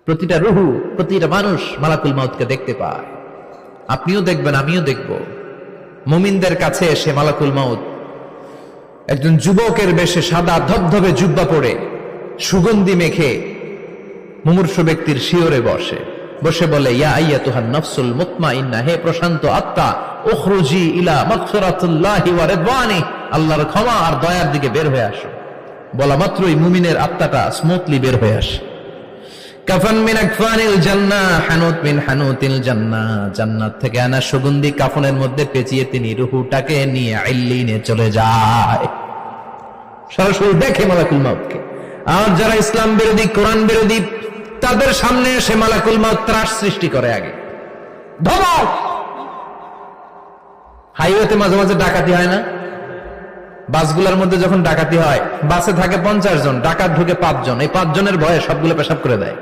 প্রতিটা রুহু, প্রতিটা মানুষ মালাকুল মাউতকে দেখতে পায়। আপনিও দেখবেন, আমিও দেখব। মুমিনদের কাছে এসে মালাকুল মাউত একজন যুবকের বেশে সাদা ধবধবে জুব্বা পরে সুগন্ধি মেখে মুমূর্ষু ব্যক্তির শিয়রে বসে বলে, ইয়া আইয়াতুহান নাফসুল মুতমাইন্নাহ, হে প্রশান্ত আত্মা, উখরুজি ইলা মাগফিরাতুল্লাহি ওয়া রিদওয়ানি, আল্লাহর ক্ষমা আর দয়ার দিকে বের হয়ে আসো। বলা মাত্রই মুমিনের আত্মাটা স্মুথলি বের হয়ে আসে। কাফান মিন আকফানিল জান্নাহ, হানুত মিন হানুতিল জান্নাহ, জান্নাত থেকে আনা সুগন্ধি কাফনের মধ্যে পেঁচিয়ে তিনি রূহটাকে নিয়ে ইল্লিনে চলে যায়। সরাসরি দেখে মালাকুল মাউতকে। আর যারা ইসলাম বিরোধী, কোরআন বিরোধী, তাদের সামনে এসে মালাকুল মাউত ত্রাস সৃষ্টি করে। আগে ধমক। হাইওয়েতে মাঝে মাঝে ডাকাতি হয় না? বাসগুলোর মধ্যে যখন ডাকাতি হয়, বাসে থাকে 50 জন, ডাকাত ঢুকে 5 জন, এই 5 জনের ভয়ে সবগুলো পেশাব করে দেয়।